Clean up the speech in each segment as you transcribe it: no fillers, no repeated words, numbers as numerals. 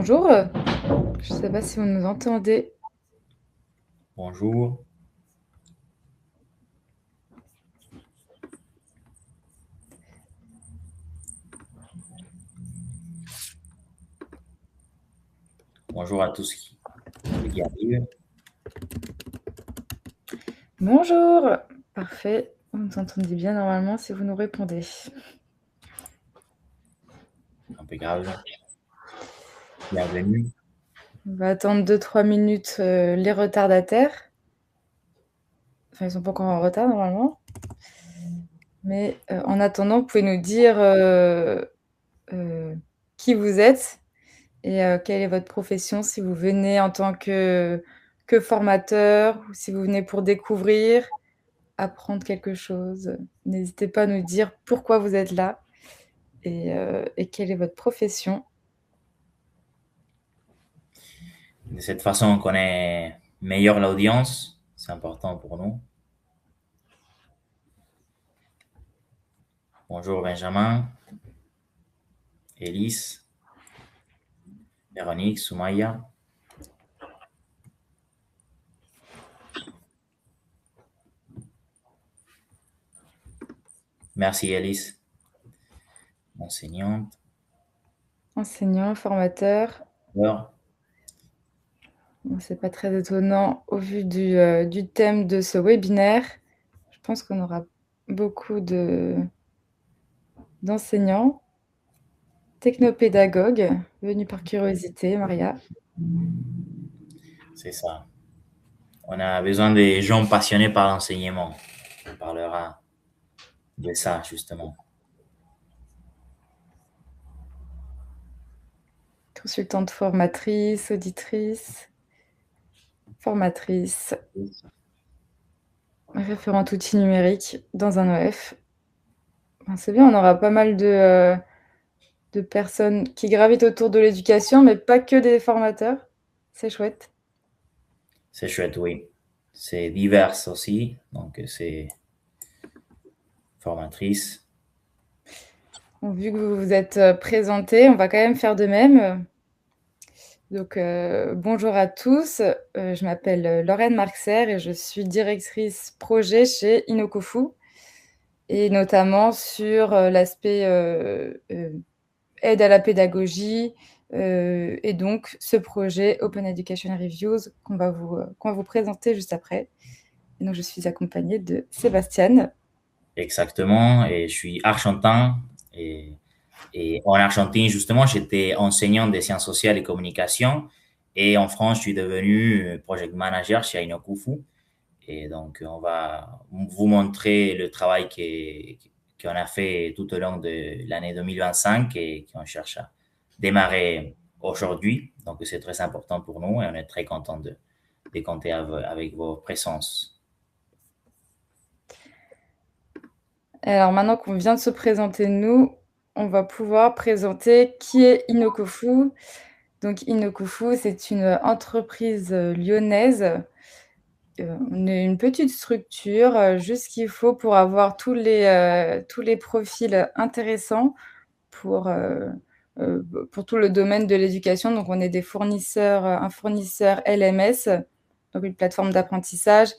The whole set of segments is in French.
Bonjour, je ne sais pas si vous nous entendez. Bonjour. Bonjour à tous ceux qui arrivent. Bonjour, parfait, vous nous entendez bien normalement si vous nous répondez. Impeccable. Bienvenue. On va attendre 2-3 minutes, les retardataires. Enfin, ils sont pas encore en retard normalement. Mais, en attendant, vous pouvez nous dire, qui vous êtes et quelle est votre profession, si vous venez en tant que formateur ou si vous venez pour découvrir, apprendre quelque chose. N'hésitez pas à nous dire pourquoi vous êtes là et quelle est votre profession. De cette façon, on connaît meilleur l'audience. C'est important pour nous. Bonjour Benjamin, Élise, Véronique, Soumaya. Merci Élise, enseignante. Enseignant, formateur. Alors, Bon, c'est pas très étonnant au vu du thème de ce webinaire. Je pense qu'on aura beaucoup d'enseignants, technopédagogues, venus par curiosité, Maria. c'est ça. On a besoin des gens passionnés par l'enseignement. On parlera de ça justement. Consultante formatrice, auditrice, formatrice, référente outils numériques dans un OF. Ben, c'est bien, on aura pas mal de personnes qui gravitent autour de l'éducation, mais pas que des formateurs. C'est chouette. C'est chouette, oui. C'est divers aussi, donc c'est formatrice. Bon, vu que vous vous êtes présentés, on va quand même faire de même. Donc, bonjour à tous. Je m'appelle Lorraine Marxer et je suis directrice projet chez Inokofu et notamment sur l'aspect aide à la pédagogie et donc ce projet Open Education Reviews qu'on va vous présenter juste après. Et donc, je suis accompagnée de Sébastien. Exactement, et je suis argentin. Et, et en Argentine, justement, j'étais enseignant des sciences sociales et communication. Et en France, je suis devenu project manager chez Ainokufu. Et donc, on va vous montrer le travail qu'on a fait tout au long de l'année 2025 et qu'on cherche à démarrer aujourd'hui. Donc, c'est très important pour nous et on est très content de compter avec vos présences. Alors maintenant qu'on vient de se présenter nous, on va pouvoir présenter qui est Inokofu. Donc Inokufu, c'est une entreprise lyonnaise. On est une petite structure, juste ce qu'il faut pour avoir tous les profils intéressants pour tout le domaine de l'éducation. Donc on est des fournisseurs, un fournisseur LMS, donc une plateforme d'apprentissage,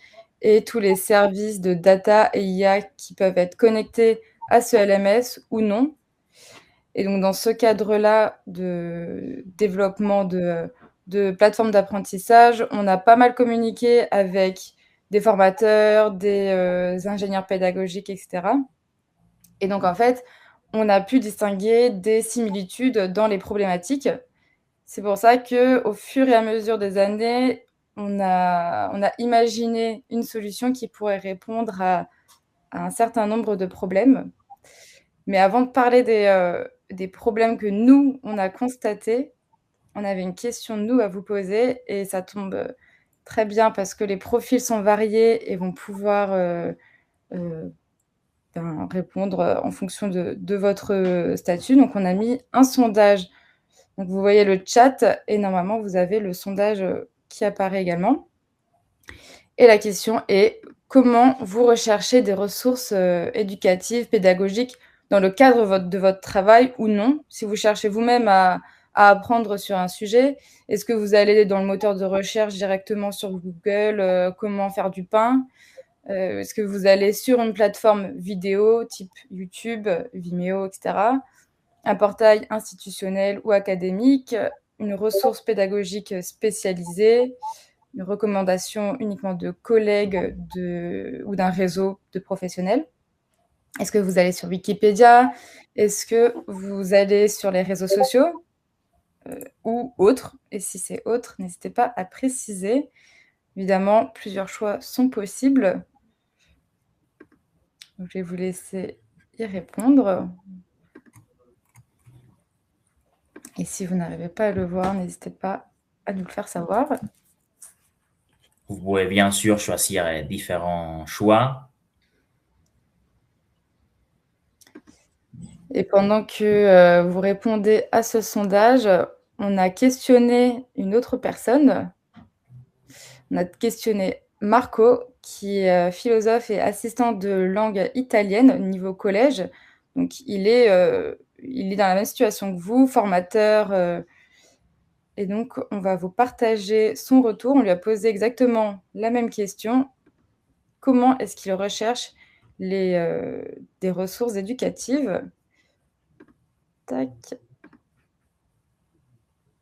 et tous les services de data et IA qui peuvent être connectés à ce LMS ou non. Et donc dans ce cadre-là de développement de plateformes d'apprentissage, on a pas mal communiqué avec des formateurs, des ingénieurs pédagogiques, etc. Et donc en fait, on a pu distinguer des similitudes dans les problématiques. C'est pour ça qu'au fur et à mesure des années, on a imaginé une solution qui pourrait répondre à un certain nombre de problèmes. Mais avant de parler des problèmes que nous, on a constatés, on avait une question, nous, à vous poser et ça tombe très bien parce que les profils sont variés et vont pouvoir répondre en fonction de votre statut. Donc, on a mis un sondage. Donc, vous voyez le chat et normalement, vous avez le sondage qui apparaît également. Et la question est comment vous recherchez des ressources éducatives, pédagogiques dans le cadre de votre travail ou non. Si vous cherchez vous-même à à apprendre sur un sujet? Est-ce que vous allez dans le moteur de recherche directement sur Google, comment faire du pain? Est-ce que vous allez sur une plateforme vidéo type YouTube, Vimeo, et cetera? Un portail institutionnel ou académique, une ressource pédagogique spécialisée, une recommandation uniquement de collègues ou d'un réseau de professionnels? Est-ce que vous allez sur Wikipédia? Est-ce que vous allez sur les réseaux sociaux, ou autres? Et si c'est autre, n'hésitez pas à préciser. Évidemment, plusieurs choix sont possibles. Donc je vais vous laisser y répondre. Et si vous n'arrivez pas à le voir, n'hésitez pas à nous le faire savoir. Vous pouvez bien sûr choisir différents choix. Et pendant que vous répondez à ce sondage, on a questionné une autre personne. On a questionné Marco, qui est philosophe et assistant de langue italienne niveau collège. Donc il est dans la même situation que vous, formateur, et donc on va vous partager son retour. On lui a posé exactement la même question. Comment est-ce qu'il recherche des ressources éducatives? Tac.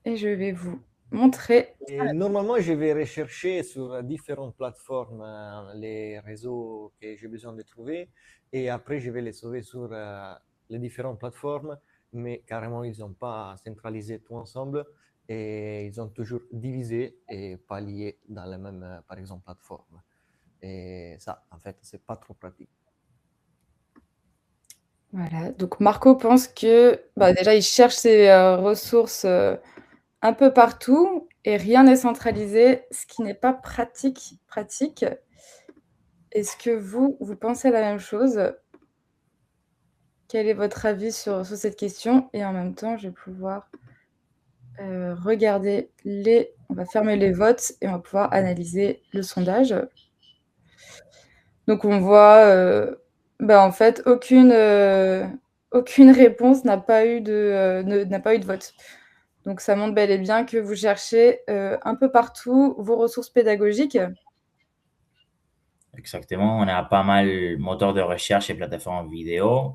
Et je vais vous montrer. Et normalement, je vais rechercher sur différentes plateformes les réseaux que j'ai besoin de trouver et après, je vais les sauver sur les différentes plateformes, mais carrément, ils n'ont pas centralisé tout ensemble et ils ont toujours divisé et pas lié dans la même, par exemple, plateforme. Et ça, en fait, c'est pas trop pratique. Voilà, donc Marco pense que déjà, il cherche ses ressources un peu partout et rien n'est centralisé, ce qui n'est pas pratique. Est-ce que vous pensez la même chose? Quel est votre avis sur cette question? Et en même temps, je vais pouvoir regarder on va fermer les votes et on va pouvoir analyser le sondage. Donc on voit, en fait, aucune réponse n'a pas eu de vote. Donc ça montre bel et bien que vous cherchez un peu partout vos ressources pédagogiques. Exactement. On a pas mal de moteurs de recherche et plateformes vidéo.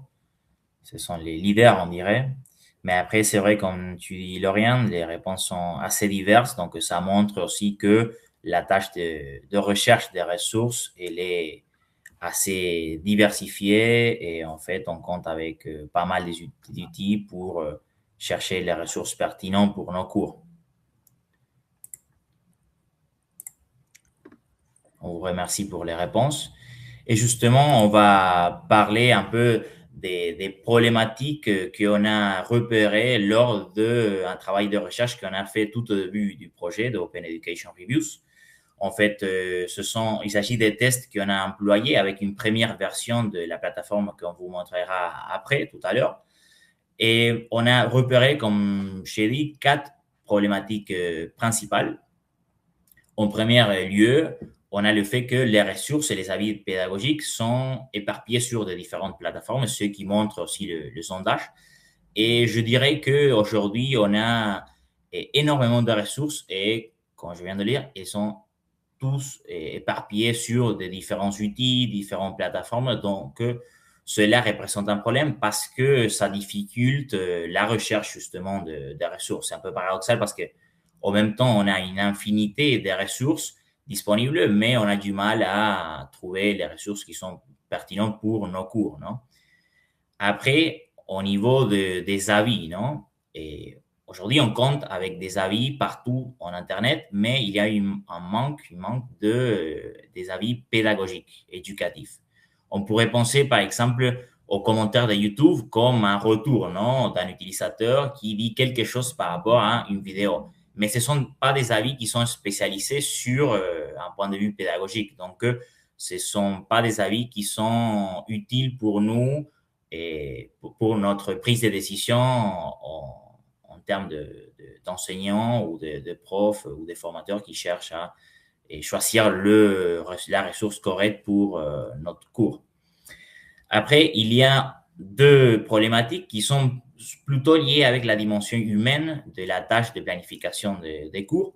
Ce sont les leaders, on dirait. Mais après, c'est vrai, comme tu dis, Lauriane, les réponses sont assez diverses. Donc, ça montre aussi que la tâche de recherche des ressources, elle est assez diversifiée. Et en fait, on compte avec pas mal d'outils pour chercher les ressources pertinentes pour nos cours. On vous remercie pour les réponses. Et justement, on va parler un peu des problématiques qu'on a repérées lors d'un travail de recherche qu'on a fait tout au début du projet de Open Education Reviews. En fait, il s'agit des tests qu'on a employés avec une première version de la plateforme qu'on vous montrera après, tout à l'heure. Et on a repéré, comme j'ai dit, 4 problématiques principales. En premier lieu, on a le fait que les ressources et les avis pédagogiques sont éparpillés sur de différentes plateformes, ce qui montre aussi le sondage. Et je dirais qu'aujourd'hui, on a énormément de ressources et, comme je viens de lire, ils sont tous éparpillés sur des différents outils, différentes plateformes. Donc, cela représente un problème parce que ça difficulte la recherche justement des ressources. C'est un peu paradoxal parce que en même temps, on a une infinité de ressources disponibles, mais on a du mal à trouver les ressources qui sont pertinentes pour nos cours, non? Après, au niveau des avis, non? Et aujourd'hui, on compte avec des avis partout en Internet, mais il y a un manque des avis pédagogiques, éducatifs. On pourrait penser, par exemple, aux commentaires de YouTube comme un retour, non, d'un utilisateur qui dit quelque chose par rapport à une vidéo. Mais ce ne sont pas des avis qui sont spécialisés sur un point de vue pédagogique. Donc, ce ne sont pas des avis qui sont utiles pour nous et pour notre prise de décision en termes d'enseignants ou de profs ou de formateurs qui cherchent à choisir la ressource correcte pour notre cours. Après, il y a 2 problématiques qui sont plutôt liées avec la dimension humaine de la tâche de planification des cours.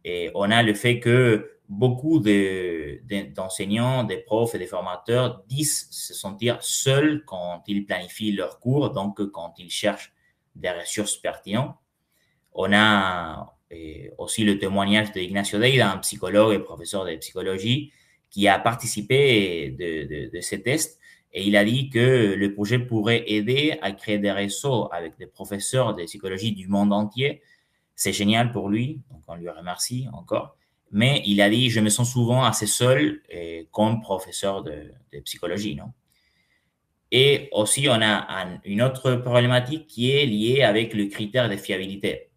Et on a le fait que beaucoup d'enseignants, des profs et des formateurs disent se sentir seuls quand ils planifient leurs cours, donc quand ils cherchent des ressources pertinentes. On a aussi le témoignage d'Ignacio Deida, un psychologue et professeur de psychologie, qui a participé de ces tests et il a dit que le projet pourrait aider à créer des réseaux avec des professeurs de psychologie du monde entier. C'est génial pour lui, donc on lui remercie encore. Mais il a dit, je me sens souvent assez seul comme professeur de psychologie, non? Et aussi, on a une autre problématique qui est liée avec le critère de fiabilité.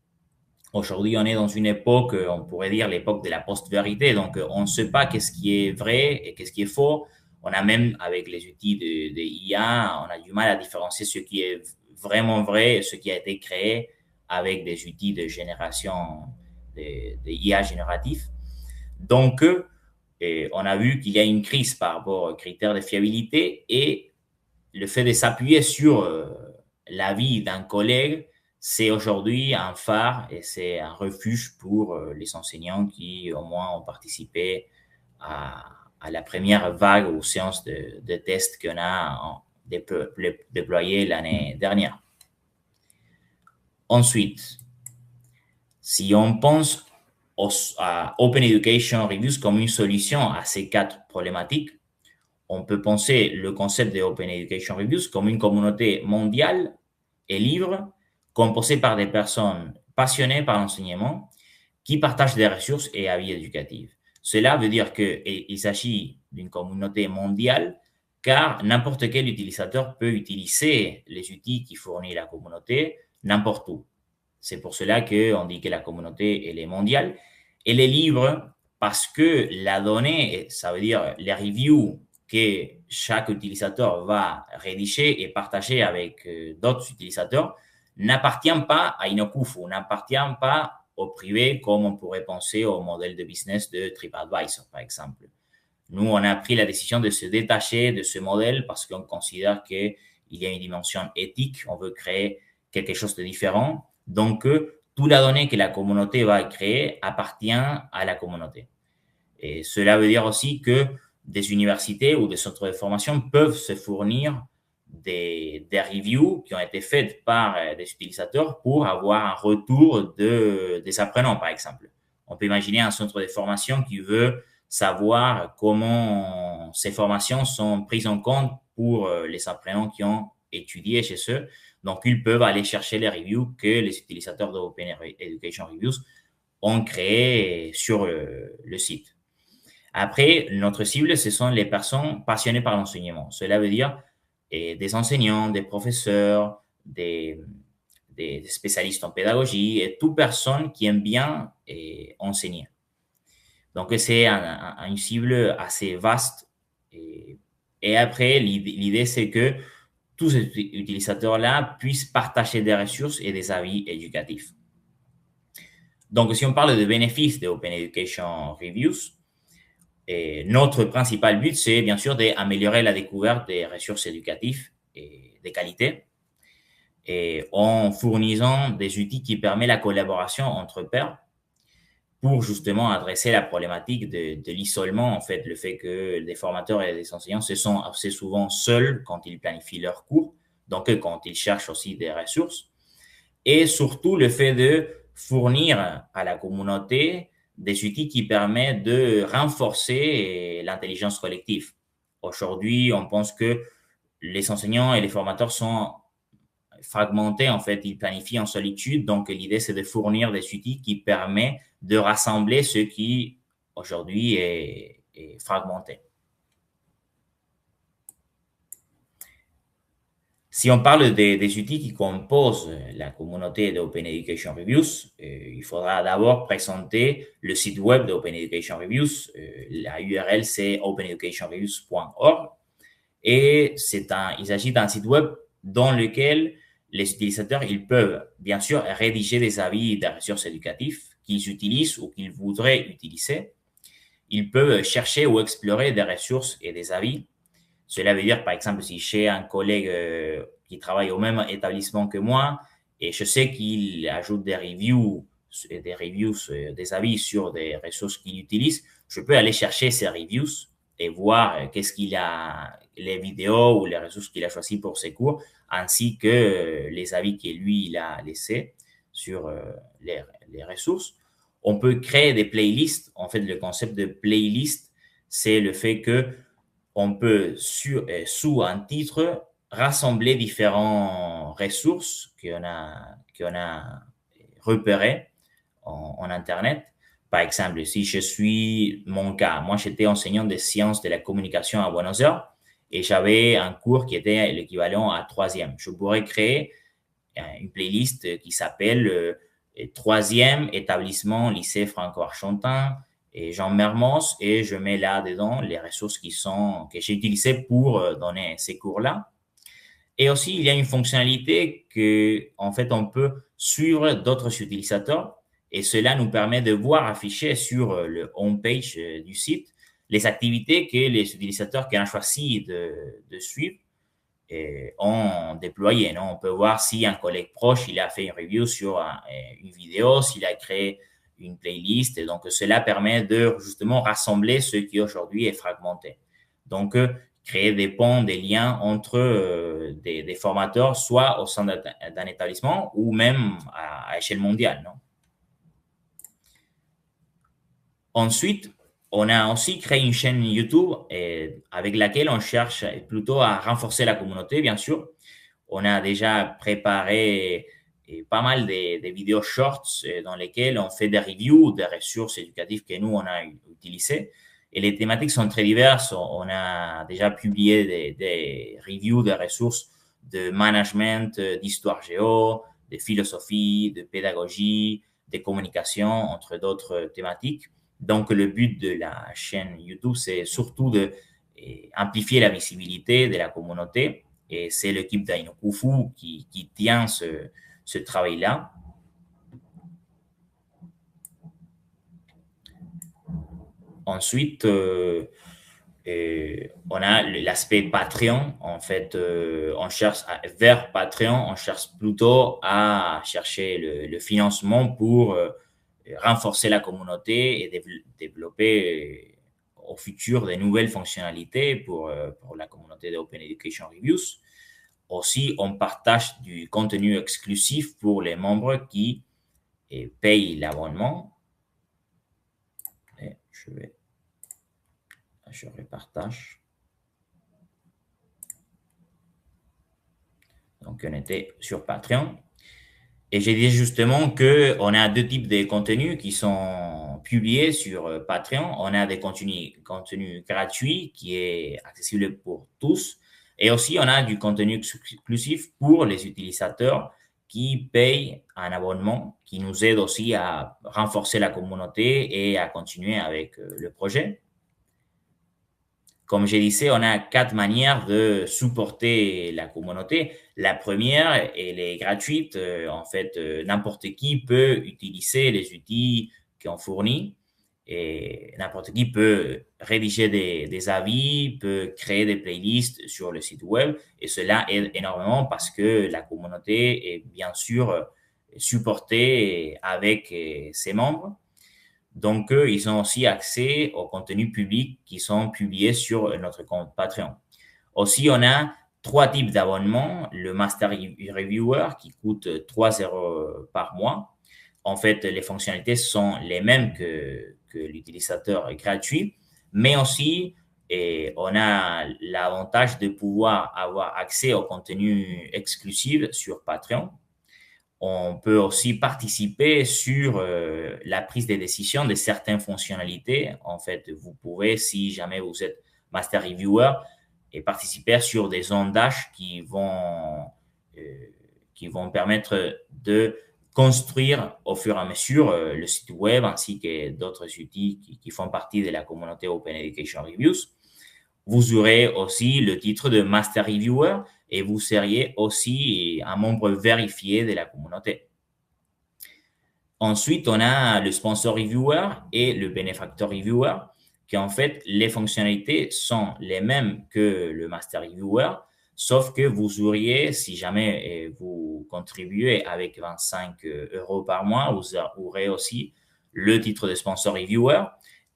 Aujourd'hui, on est dans une époque, on pourrait dire l'époque de la post-vérité. Donc, on ne sait pas qu'est-ce qui est vrai et qu'est-ce qui est faux. On a même, avec les outils de IA, on a du mal à différencier ce qui est vraiment vrai et ce qui a été créé avec des outils de génération de IA génératif. Donc, on a vu qu'il y a une crise par rapport aux critères de fiabilité et le fait de s'appuyer sur l'avis d'un collègue, c'est aujourd'hui un phare et c'est un refuge pour les enseignants qui, au moins, ont participé à la première vague aux séances de tests qu'on a déployées l'année dernière. Ensuite, si on pense à Open Education Reviews comme une solution à ces 4 problématiques, on peut penser le concept de Open Education Reviews comme une communauté mondiale et libre, composée par des personnes passionnées par l'enseignement qui partagent des ressources et avis éducatifs. Cela veut dire qu'il s'agit d'une communauté mondiale car n'importe quel utilisateur peut utiliser les outils qui fournit la communauté n'importe où. C'est pour cela qu'on dit que la communauté elle est mondiale. Elle est libre parce que la donnée, ça veut dire les reviews que chaque utilisateur va rédiger et partager avec d'autres utilisateurs, n'appartient pas à Inokufu, n'appartient pas au privé comme on pourrait penser au modèle de business de TripAdvisor, par exemple. Nous, on a pris la décision de se détacher de ce modèle parce qu'on considère qu'il y a une dimension éthique, on veut créer quelque chose de différent. Donc, toute la donnée que la communauté va créer appartient à la communauté. Et cela veut dire aussi que des universités ou des centres de formation peuvent se fournir des reviews qui ont été faites par des utilisateurs pour avoir un retour des apprenants, par exemple. On peut imaginer un centre de formation qui veut savoir comment ces formations sont prises en compte pour les apprenants qui ont étudié chez eux. Donc, ils peuvent aller chercher les reviews que les utilisateurs de Open Education Reviews ont créés sur le site. Après, notre cible, ce sont les personnes passionnées par l'enseignement. Cela veut dire des enseignants, des professeurs, des spécialistes en pédagogie et toute personne qui aime bien enseigner. Donc, c'est une cible assez vaste. Et après, l'idée, c'est que tous ces utilisateurs-là puissent partager des ressources et des avis éducatifs. Donc, si on parle de bénéfices de Open Education Reviews, notre principal but, c'est bien sûr d'améliorer la découverte des ressources éducatives et de qualité et en fournissant des outils qui permettent la collaboration entre pairs pour justement adresser la problématique de l'isolement, en fait, le fait que les formateurs et les enseignants se sont assez souvent seuls quand ils planifient leurs cours, donc quand ils cherchent aussi des ressources, et surtout le fait de fournir à la communauté des outils qui permettent de renforcer l'intelligence collective. Aujourd'hui, on pense que les enseignants et les formateurs sont fragmentés, en fait, ils planifient en solitude. Donc, l'idée, c'est de fournir des outils qui permettent de rassembler ce qui, aujourd'hui, est fragmenté. Si on parle des outils qui composent la communauté d'Open Education Reviews, il faudra d'abord présenter le site web d'Open Education Reviews. La URL, c'est openeducationreviews.org. Et il s'agit d'un site web dans lequel les utilisateurs ils peuvent, bien sûr, rédiger des avis des ressources éducatives qu'ils utilisent ou qu'ils voudraient utiliser. Ils peuvent chercher ou explorer des ressources et des avis. Cela veut dire, par exemple, si j'ai un collègue qui travaille au même établissement que moi et je sais qu'il ajoute des avis sur des ressources qu'il utilise, je peux aller chercher ces reviews et voir qu'est-ce qu'il a, les vidéos ou les ressources qu'il a choisies pour ses cours, ainsi que les avis que lui, il a laissés sur les ressources. On peut créer des playlists. En fait, le concept de playlist, c'est le fait que on peut, sous un titre, rassembler différentes ressources qu'on a repérées en Internet. Par exemple, si je suis, mon cas, moi j'étais enseignant de sciences de la communication à Buenos Aires et j'avais un cours qui était l'équivalent à troisième. Je pourrais créer une playlist qui s'appelle troisième établissement lycée franco-argentin et Jean Mermoz et je mets là-dedans les ressources que j'ai utilisées pour donner ces cours-là. Et aussi, il y a une fonctionnalité que, en fait, on peut suivre d'autres utilisateurs et cela nous permet de voir afficher sur le homepage du site les activités que les utilisateurs qui ont choisi de suivre ont déployé. Non? On peut voir si un collègue proche il a fait une review sur une vidéo, s'il a créé une playlist. Et donc, cela permet de justement rassembler ce qui aujourd'hui est fragmenté. Donc, créer des ponts, des liens entre des formateurs, soit au sein d'un établissement ou même à échelle mondiale. Non? Ensuite, on a aussi créé une chaîne YouTube avec laquelle on cherche plutôt à renforcer la communauté, bien sûr. On a déjà préparé pas mal de vidéos shorts dans lesquelles on fait des reviews des ressources éducatives que nous, on a utilisées. Et les thématiques sont très diverses. On a déjà publié des reviews des ressources de management, d'histoire géo, de philosophie, de pédagogie, de communication, entre d'autres thématiques. Donc, le but de la chaîne YouTube, c'est surtout d'amplifier la visibilité de la communauté. Et c'est l'équipe d'Aino Kufu qui tient ce travail-là. Ensuite, on a l'aspect Patreon. En fait, on cherche vers Patreon, on cherche plutôt à chercher le financement pour renforcer la communauté et développer au futur de nouvelles fonctionnalités pour la communauté de Open Education Reviews. Aussi, on partage du contenu exclusif pour les membres qui payent l'abonnement. Je repartage. Donc, on était sur Patreon. Et j'ai dit justement qu'on a deux types de contenus qui sont publiés sur Patreon. On a des contenus gratuits qui est accessible pour tous. Et aussi, on a du contenu exclusif pour les utilisateurs qui payent un abonnement, qui nous aide aussi à renforcer la communauté et à continuer avec le projet. Comme je disais, on a 4 manières de supporter la communauté. La première, elle est gratuite. En fait, n'importe qui peut utiliser les outils qu'on fournit et n'importe qui peut rédiger des avis, peut créer des playlists sur le site web et cela aide énormément parce que la communauté est bien sûr supportée avec ses membres. Donc, ils ont aussi accès aux contenus publics qui sont publiés sur notre compte Patreon. Aussi, on a 3 types d'abonnements. Le Master Reviewer qui coûte 3 € par mois. En fait, les fonctionnalités sont les mêmes que l'utilisateur gratuit, mais aussi, on a l'avantage de pouvoir avoir accès au contenu exclusif sur Patreon. On peut aussi participer sur la prise de décision de certaines fonctionnalités. En fait, vous pouvez, si jamais vous êtes Master Reviewer, et participer sur des sondages qui vont permettre de construire au fur et à mesure le site web ainsi que d'autres outils qui font partie de la communauté Open Education Reviews. Vous aurez aussi le titre de Master Reviewer et vous seriez aussi un membre vérifié de la communauté. Ensuite, on a le Sponsor Reviewer et le Benefactor Reviewer qu'en fait, les fonctionnalités sont les mêmes que le Master Reviewer, sauf que vous auriez, si jamais vous contribuez avec 25 euros par mois, vous aurez aussi le titre de sponsor reviewer.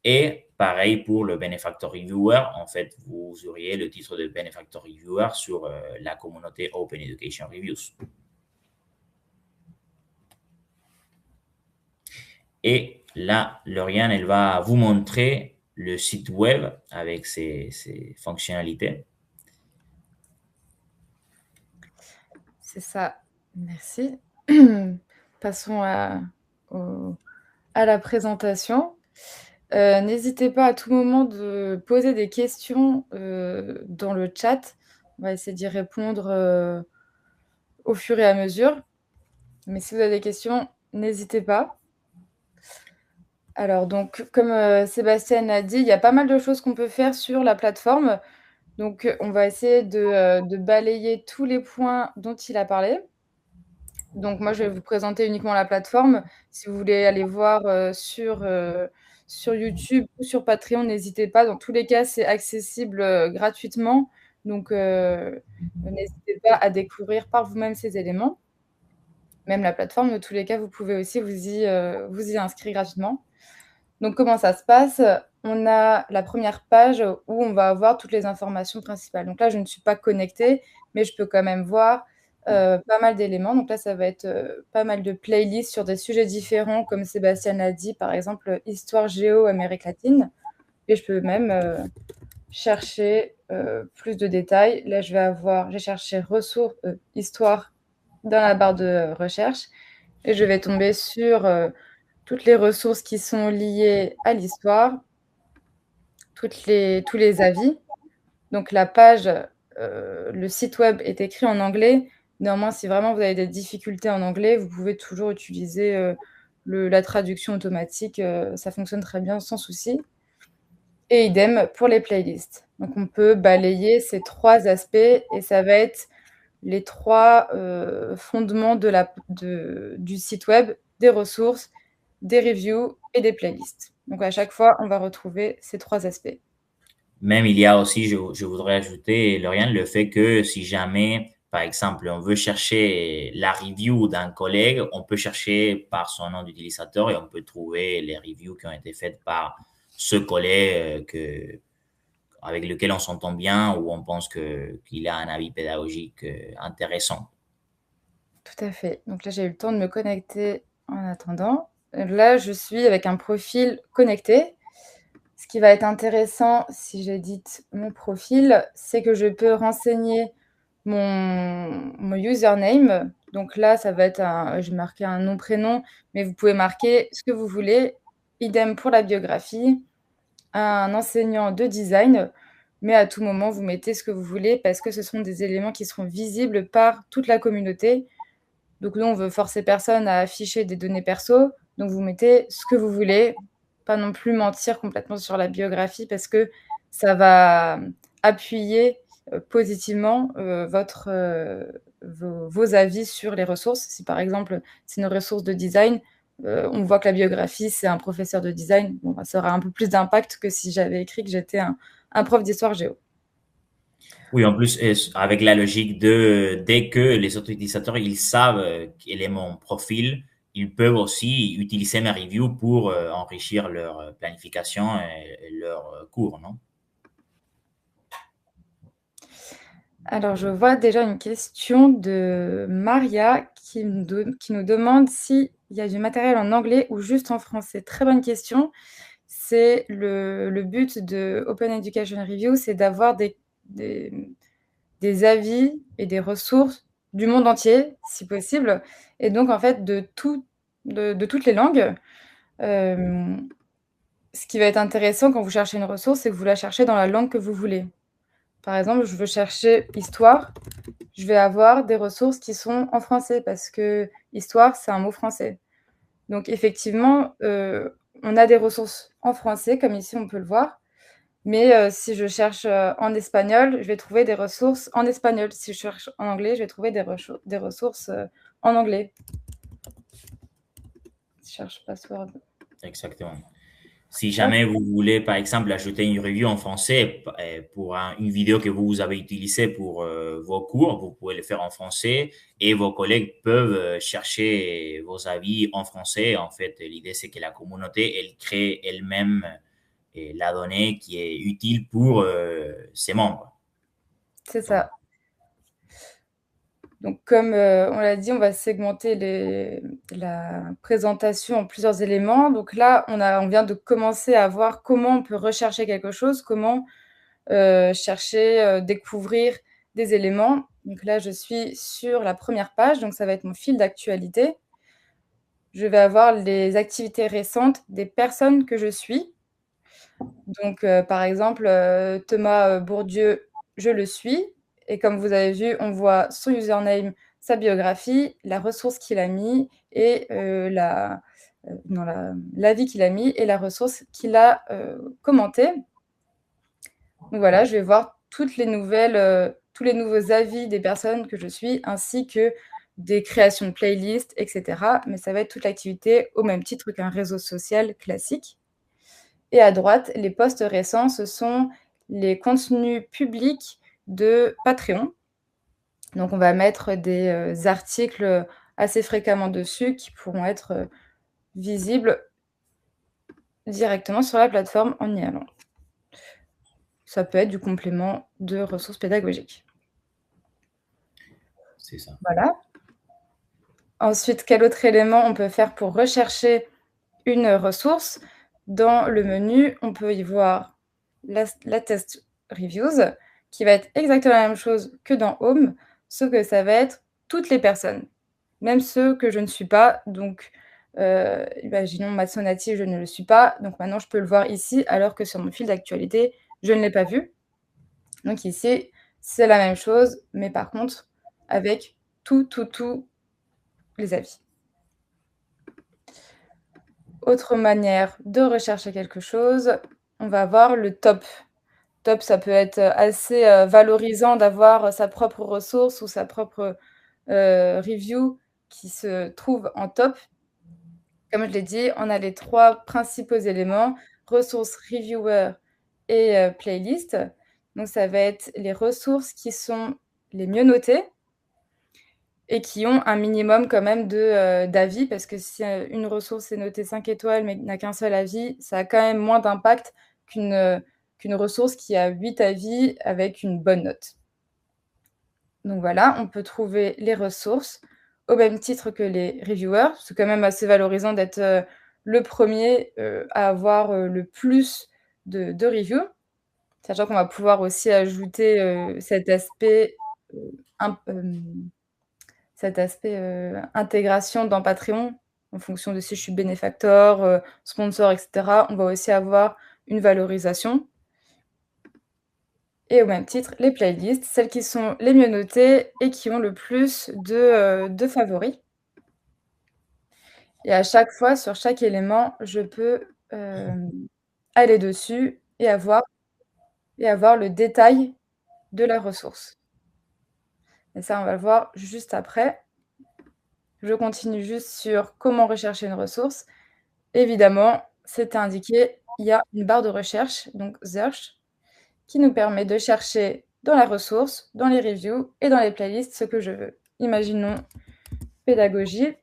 Et pareil pour le benefactor reviewer, en fait, vous auriez le titre de benefactor reviewer sur la communauté Open Education Reviews. Et là, Lauriane, elle va vous montrer le site web avec ses fonctionnalités. C'est ça. Merci. Passons à la présentation. N'hésitez pas à tout moment de poser des questions dans le chat. On va essayer d'y répondre au fur et à mesure. Mais si vous avez des questions, n'hésitez pas. Alors, donc, comme Sébastien l'a dit, il y a pas mal de choses qu'on peut faire sur la plateforme. Donc, on va essayer de balayer tous les points dont il a parlé. Donc, moi, je vais vous présenter uniquement la plateforme. Si vous voulez aller voir sur YouTube ou sur Patreon, n'hésitez pas. Dans tous les cas, c'est accessible gratuitement. Donc, n'hésitez pas à découvrir par vous-même ces éléments. Même la plateforme, de tous les cas, vous pouvez aussi vous y inscrire gratuitement. Donc, comment ça se passe? On a la première page où on va avoir toutes les informations principales. Donc là, je ne suis pas connectée, mais je peux quand même voir pas mal d'éléments. Donc là, ça va être pas mal de playlists sur des sujets différents, comme Sébastien l'a dit, par exemple, Histoire, Géo, Amérique latine. Et je peux même chercher plus de détails. Là, j'ai cherché ressources, Histoire dans la barre de recherche. Et je vais tomber sur toutes les ressources qui sont liées à l'histoire, tous les avis. Donc la page, le site web est écrit en anglais. Néanmoins, si vraiment vous avez des difficultés en anglais, vous pouvez toujours utiliser la traduction automatique. Ça fonctionne très bien sans souci. Et idem pour les playlists. Donc on peut balayer ces 3 aspects et ça va être les 3 fondements du site web, des ressources, des reviews et des playlists. Donc à chaque fois, on va retrouver ces 3 aspects. Même il y a aussi, je voudrais ajouter, Lauriane, le fait que si jamais, par exemple, on veut chercher la review d'un collègue, on peut chercher par son nom d'utilisateur et on peut trouver les reviews qui ont été faites par ce collègue avec lequel on s'entend bien ou on pense qu'il a un avis pédagogique intéressant. Tout à fait. Donc là, j'ai eu le temps de me connecter en attendant. Là, je suis avec un profil connecté. Ce qui va être intéressant, si j'édite mon profil, c'est que je peux renseigner mon username. Donc là, ça va être je vais marquer un nom, prénom, mais vous pouvez marquer ce que vous voulez. Idem pour la biographie, un enseignant de design, mais à tout moment, vous mettez ce que vous voulez parce que ce sont des éléments qui seront visibles par toute la communauté. Donc nous, on veut forcer personne à afficher des données perso. Donc vous mettez ce que vous voulez, pas non plus mentir complètement sur la biographie parce que ça va appuyer positivement vos avis sur les ressources. Si par exemple, c'est une ressource de design, on voit que la biographie, c'est un professeur de design, bon, ça aura un peu plus d'impact que si j'avais écrit que j'étais un prof d'histoire géo. Oui, en plus, avec la logique dès que les autres utilisateurs, ils savent quel est mon profil, ils peuvent aussi utiliser mes reviews pour enrichir leur planification et leur cours, non? Alors, je vois déjà une question de Maria qui nous demande s'il y a du matériel en anglais ou juste en français. Très bonne question. C'est le but de Open Education Review, c'est d'avoir des avis et des ressources du monde entier, si possible, et donc en fait de toutes les langues. Ce qui va être intéressant quand vous cherchez une ressource, c'est que vous la cherchez dans la langue que vous voulez. Par exemple, je veux chercher histoire, je vais avoir des ressources qui sont en français parce que histoire, c'est un mot français. Donc effectivement, on a des ressources en français, comme ici on peut le voir, mais si je cherche en espagnol, je vais trouver des ressources en espagnol. Si je cherche en anglais, je vais trouver des ressources en anglais. Je cherche password. Exactement. Si jamais vous voulez, par exemple, ajouter une review en français pour une vidéo que vous avez utilisée pour vos cours, vous pouvez le faire en français et vos collègues peuvent chercher vos avis en français. En fait, l'idée, c'est que la communauté, elle crée elle-même la donnée qui est utile pour ses membres. C'est Donc, ça. Donc, comme on l'a dit, on va segmenter la présentation en plusieurs éléments. Donc là, on vient de commencer à voir comment on peut rechercher quelque chose, comment chercher, découvrir des éléments. Donc là, je suis sur la première page, donc ça va être mon fil d'actualité. Je vais avoir les activités récentes des personnes que je suis. Donc, par exemple, Thomas Bourdieu, je le suis. Et comme vous avez vu, on voit son username, sa biographie, la ressource qu'il a mis et l'avis qu'il a mis et la ressource qu'il a commentée. Donc voilà, je vais voir toutes les nouvelles, tous les nouveaux avis des personnes que je suis, ainsi que des créations de playlists, etc. Mais ça va être toute l'activité au même titre qu'un réseau social classique. Et à droite, les posts récents, ce sont les contenus publics de Patreon. Donc on va mettre des articles assez fréquemment dessus qui pourront être visibles directement sur la plateforme en y allant. Ça peut être du complément de ressources pédagogiques. c'est ça. Voilà. Ensuite, quel autre élément on peut faire pour rechercher une ressource? Dans le menu, on peut y voir la test reviews, qui va être exactement la même chose que dans Home, sauf que ça va être toutes les personnes, même ceux que je ne suis pas. Donc, imaginons Matsonati, je ne le suis pas. Donc maintenant, je peux le voir ici, alors que sur mon fil d'actualité, je ne l'ai pas vu. Donc ici, c'est la même chose, mais par contre, avec tous les avis. Autre manière de rechercher quelque chose, on va voir le top. Top, ça peut être assez valorisant d'avoir sa propre ressource ou sa propre review qui se trouve en top. Comme je l'ai dit, on a les 3 principaux éléments: ressources, reviewer et playlist. Donc ça va être les ressources qui sont les mieux notées et qui ont un minimum quand même d'avis, parce que si une ressource est notée 5 étoiles mais n'a qu'un seul avis, ça a quand même moins d'impact qu'une ressource qui a 8 avis avec une bonne note. Donc voilà, on peut trouver les ressources au même titre que les reviewers. C'est quand même assez valorisant d'être le premier à avoir le plus de reviews, sachant qu'on va pouvoir aussi ajouter cet aspect intégration dans Patreon, en fonction de si je suis bénéfacteur, sponsor, et cetera. On va aussi avoir une valorisation. Et au même titre, les playlists, celles qui sont les mieux notées et qui ont le plus de favoris. Et à chaque fois, sur chaque élément, je peux aller dessus et avoir le détail de la ressource. Et ça, on va le voir juste après. Je continue juste sur comment rechercher une ressource. Évidemment, c'est indiqué, il y a une barre de recherche, donc Search, qui nous permet de chercher dans la ressource, dans les reviews et dans les playlists ce que je veux. Imaginons pédagogie.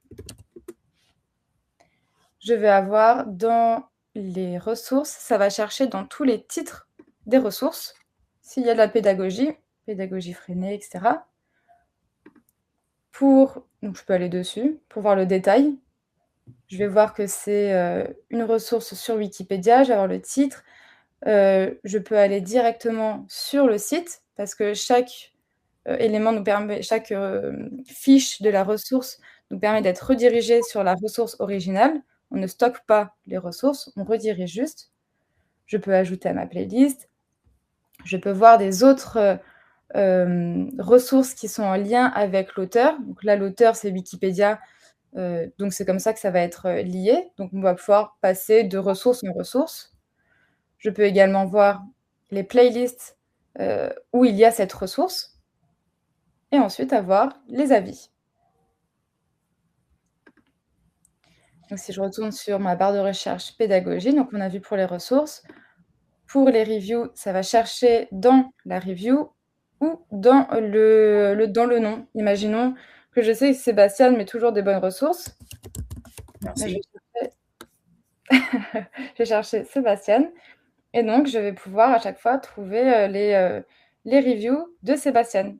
Je vais avoir dans les ressources, ça va chercher dans tous les titres des ressources. S'il y a de la pédagogie freinée, etc. Donc je peux aller dessus pour voir le détail. Je vais voir que c'est une ressource sur Wikipédia, je vais avoir le titre. Je peux aller directement sur le site parce que chaque élément nous permet, chaque fiche de la ressource nous permet d'être redirigé sur la ressource originale. On ne stocke pas les ressources, on redirige juste. Je peux ajouter à ma playlist. Je peux voir des autres ressources qui sont en lien avec l'auteur. Donc là, l'auteur, c'est Wikipédia. Donc c'est comme ça que ça va être lié. Donc on va pouvoir passer de ressource en ressource. Je peux également voir les playlists où il y a cette ressource et ensuite avoir les avis. Donc si je retourne sur ma barre de recherche pédagogie, donc on a vu pour les ressources. Pour les reviews, ça va chercher dans la review ou dans le nom. Imaginons que je sais que Sébastien met toujours des bonnes ressources. Là, je Merci. vais chercher Sébastien et donc je vais pouvoir à chaque fois trouver les reviews de Sébastien.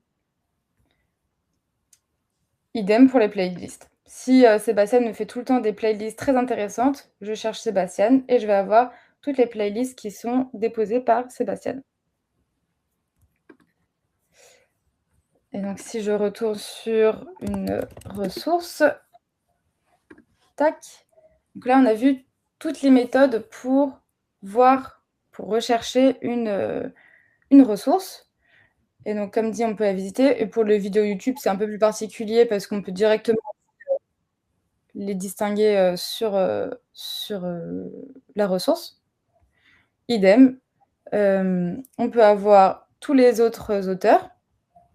Idem pour les playlists. Si Sébastien me fait tout le temps des playlists très intéressantes, je cherche Sébastien et je vais avoir toutes les playlists qui sont déposées par Sébastien. Et donc, si je retourne sur une ressource, tac. Donc là, on a vu toutes les méthodes pour voir, pour rechercher une ressource. Et donc, comme dit, on peut la visiter. Et pour les vidéos YouTube, c'est un peu plus particulier parce qu'on peut directement les distinguer sur la ressource. Idem. On peut avoir tous les autres auteurs,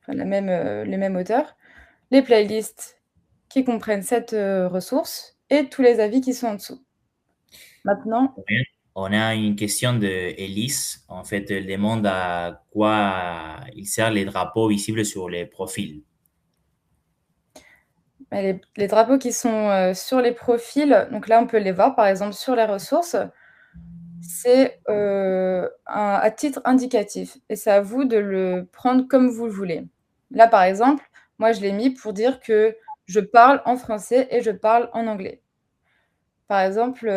enfin, les mêmes auteurs, les playlists qui comprennent cette ressource et tous les avis qui sont en dessous. Maintenant, On a une question de Elise. En fait, elle demande à quoi il sert les drapeaux visibles sur les profils. les drapeaux qui sont sur les profils, donc là, on peut les voir, par exemple, sur les ressources. C'est à titre indicatif et c'est à vous de le prendre comme vous le voulez. Là, par exemple, moi, je l'ai mis pour dire que je parle en français et je parle en anglais. Par exemple,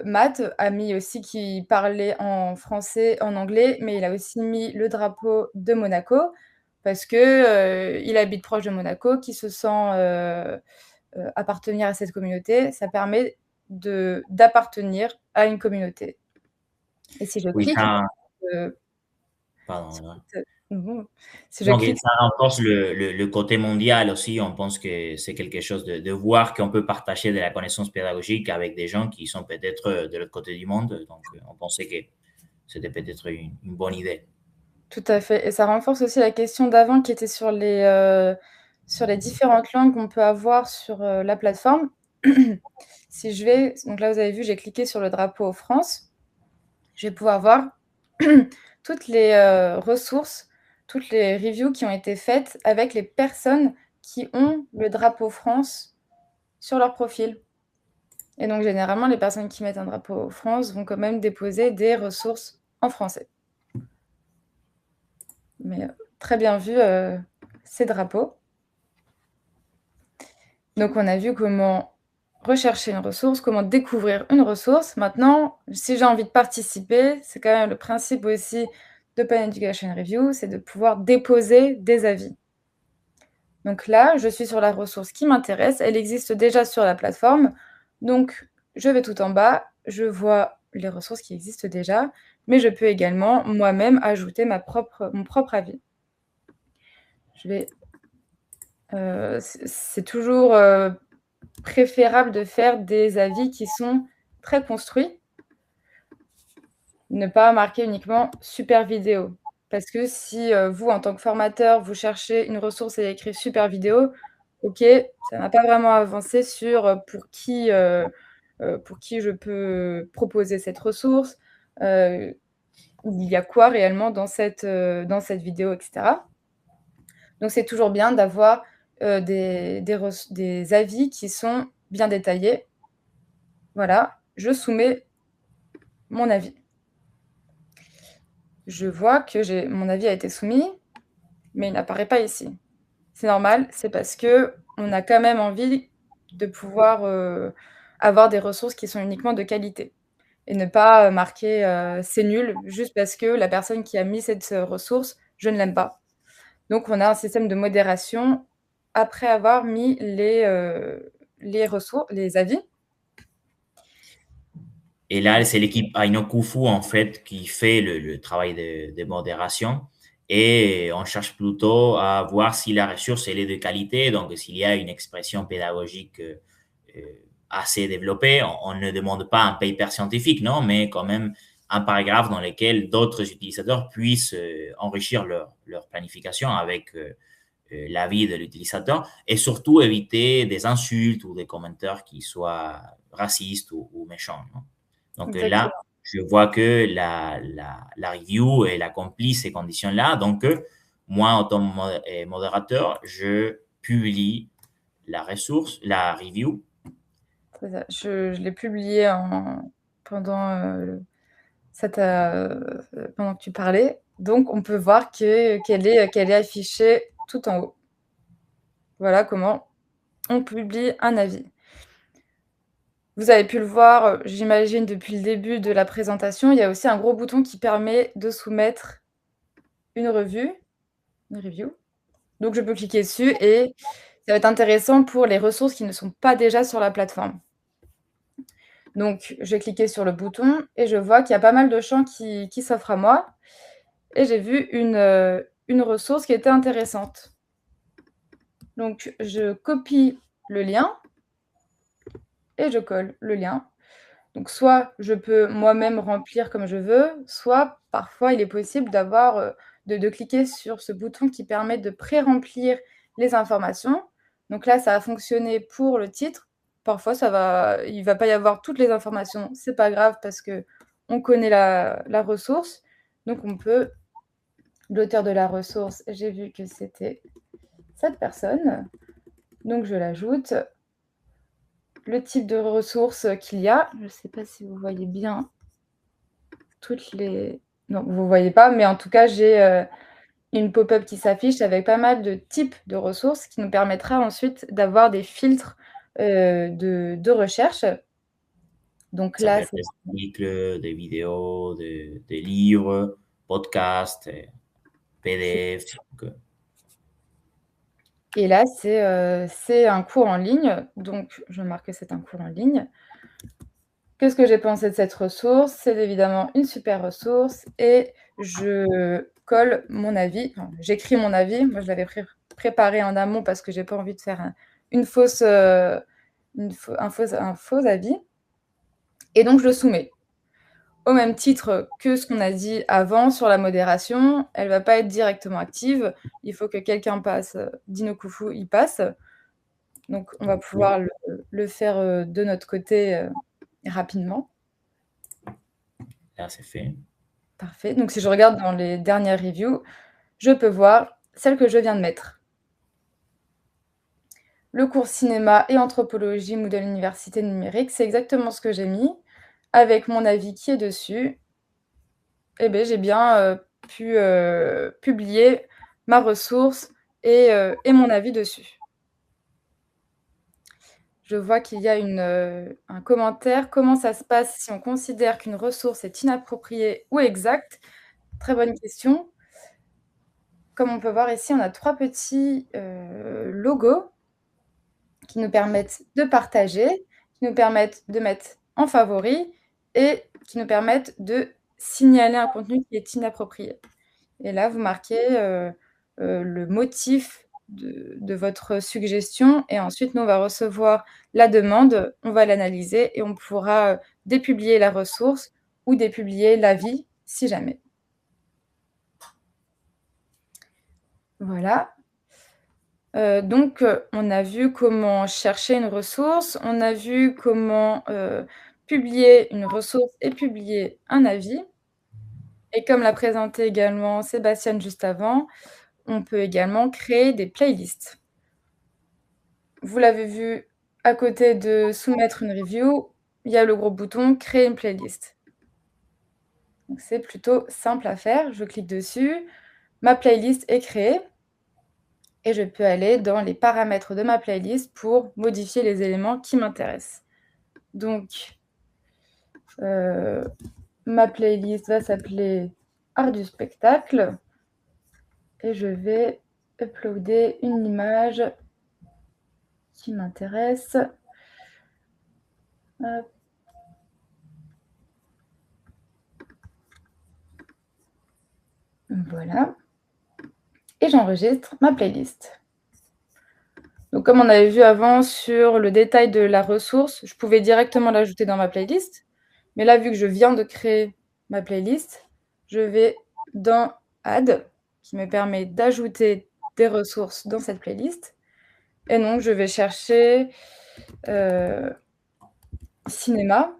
Matt a mis aussi qu'il parlait en français, en anglais, mais il a aussi mis le drapeau de Monaco parce que il habite proche de Monaco, qu'il se sent appartenir à cette communauté. Ça permet d'appartenir à une communauté. Et si je Oui, clique, pardon. si je Donc, clique, ça renforce le côté mondial aussi. On pense que c'est quelque chose de voir qu'on peut partager de la connaissance pédagogique avec des gens qui sont peut-être de l'autre côté du monde. Donc, on pensait que c'était peut-être une bonne idée. tout à fait. Et ça renforce aussi la question d'avant qui était sur les différentes langues qu'on peut avoir sur la plateforme. Si je vais, donc là vous avez vu, j'ai cliqué sur le drapeau France. Je vais pouvoir voir toutes les ressources, toutes les reviews qui ont été faites avec les personnes qui ont le drapeau France sur leur profil. Et donc généralement, les personnes qui mettent un drapeau France vont quand même déposer des ressources en français. Mais très bien vu ces drapeaux. Donc on a vu comment rechercher une ressource, comment découvrir une ressource. Maintenant, si j'ai envie de participer, c'est quand même le principe aussi d'Open Education Review, c'est de pouvoir déposer des avis. Donc là, je suis sur la ressource qui m'intéresse, elle existe déjà sur la plateforme. Donc je vais tout en bas, je vois les ressources qui existent déjà, mais je peux également moi-même ajouter mon propre avis. C'est toujours préférable de faire des avis qui sont très construits, ne pas marquer uniquement super vidéo. Parce que si vous, en tant que formateur, vous cherchez une ressource et il y a écrit super vidéo, ok, ça n'a pas vraiment avancé sur pour qui je peux proposer cette ressource, il y a quoi réellement dans cette vidéo, etc. Donc c'est toujours bien d'avoir des avis qui sont bien détaillés. Voilà, je soumets mon avis. Je vois que mon avis a été soumis, mais il n'apparaît pas ici. C'est normal, c'est parce qu'on a quand même envie de pouvoir avoir des ressources qui sont uniquement de qualité et ne pas marquer c'est nul juste parce que la personne qui a mis cette ressource, je ne l'aime pas. Donc on a un système de modération après avoir mis les ressources, les avis. Et là, c'est l'équipe Aino Kufu, en fait, qui fait le travail de modération. Et on cherche plutôt à voir si la ressource elle est de qualité, donc s'il y a une expression pédagogique assez développée. On ne demande pas un paper scientifique, non, mais quand même un paragraphe dans lequel d'autres utilisateurs puissent enrichir leur planification avec l'avis de l'utilisateur et surtout éviter des insultes ou des commentaires qui soient racistes ou méchants. Non? Donc là, Exactement. je vois que la review, elle accomplit ces conditions-là. Donc, moi, en tant que modérateur, je publie la ressource, la review. C'est ça. Je l'ai publié pendant, pendant que tu parlais. Donc, on peut voir qu'elle est affichée tout en haut. Voilà comment on publie un avis. Vous avez pu le voir, j'imagine, depuis le début de la présentation, il y a aussi un gros bouton qui permet de soumettre une review. Donc, je peux cliquer dessus et ça va être intéressant pour les ressources qui ne sont pas déjà sur la plateforme. Donc, je vais cliquer sur le bouton et je vois qu'il y a pas mal de champs qui s'offrent à moi. Et j'ai vu une ressource qui était intéressante. Donc, je copie le lien et je colle le lien. Donc, soit je peux moi-même remplir comme je veux, soit parfois il est possible de cliquer sur ce bouton qui permet de pré-remplir les informations. Donc là, ça a fonctionné pour le titre. Parfois, il ne va pas y avoir toutes les informations. Ce n'est pas grave parce qu'on connaît la ressource. Donc, l'auteur de la ressource, j'ai vu que c'était cette personne. Donc, je l'ajoute. Le type de ressources qu'il y a. Je ne sais pas si vous voyez bien toutes les... Non, vous ne voyez pas, mais en tout cas, j'ai une pop-up qui s'affiche avec pas mal de types de ressources qui nous permettra ensuite d'avoir des filtres de recherche. Donc Ça peut là, être des articles, des vidéos, des livres, podcasts, PDF. Et là, c'est un cours en ligne. Donc, je marque que c'est un cours en ligne. Qu'est-ce que j'ai pensé de cette ressource? C'est évidemment une super ressource et je colle mon avis. Enfin, j'écris mon avis. Moi, je l'avais préparé en amont parce que je n'ai pas envie de faire un faux avis. Et donc, je le soumets. Au même titre que ce qu'on a dit avant sur la modération, elle ne va pas être directement active. Il faut que quelqu'un passe. Dino Kufu, il passe. Donc, on va pouvoir le faire de notre côté rapidement. Là, c'est fait. Parfait. Donc, si je regarde dans les dernières reviews, je peux voir celle que je viens de mettre. Le cours cinéma et anthropologie Moodle Université numérique, c'est exactement ce que j'ai mis. Avec mon avis qui est dessus, eh bien, j'ai bien pu publier ma ressource et mon avis dessus. Je vois qu'il y a un commentaire. Comment ça se passe si on considère qu'une ressource est inappropriée ou exacte? Très bonne question. Comme on peut voir ici, on a 3 petits logos qui nous permettent de partager, qui nous permettent de mettre en favori et qui nous permettent de signaler un contenu qui est inapproprié. Et là, vous marquez le motif de votre suggestion et ensuite, nous, on va recevoir la demande, on va l'analyser et on pourra dépublier la ressource ou dépublier l'avis si jamais. Voilà. Donc, on a vu comment chercher une ressource, on a vu comment publier une ressource et publier un avis. Et comme l'a présenté également Sébastien juste avant, on peut également créer des playlists. Vous l'avez vu, à côté de soumettre une review, il y a le gros bouton créer une playlist. Donc, c'est plutôt simple à faire. Je clique dessus, ma playlist est créée. Et je peux aller dans les paramètres de ma playlist pour modifier les éléments qui m'intéressent. Donc, ma playlist va s'appeler Art du spectacle et je vais uploader une image qui m'intéresse. Voilà. Et j'enregistre ma playlist. Donc, comme on avait vu avant sur le détail de la ressource, je pouvais directement l'ajouter dans ma playlist. Mais là, vu que je viens de créer ma playlist, je vais dans Add, qui me permet d'ajouter des ressources dans cette playlist. Et donc, je vais chercher cinéma,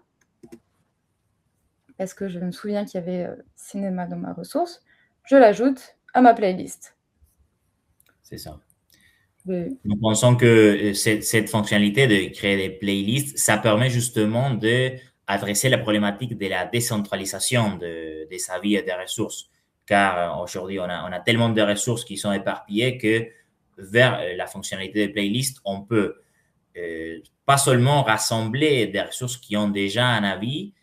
parce que je me souviens qu'il y avait cinéma dans ma ressource. Je l'ajoute à ma playlist. C'est ça. Mais Nous pensons que cette fonctionnalité de créer des playlists, ça permet justement de adresser la problématique de la décentralisation des avis et des ressources. Car aujourd'hui, on a tellement de ressources qui sont éparpillées que vers la fonctionnalité de playlist, on peut pas seulement rassembler des ressources qui ont déjà un avis,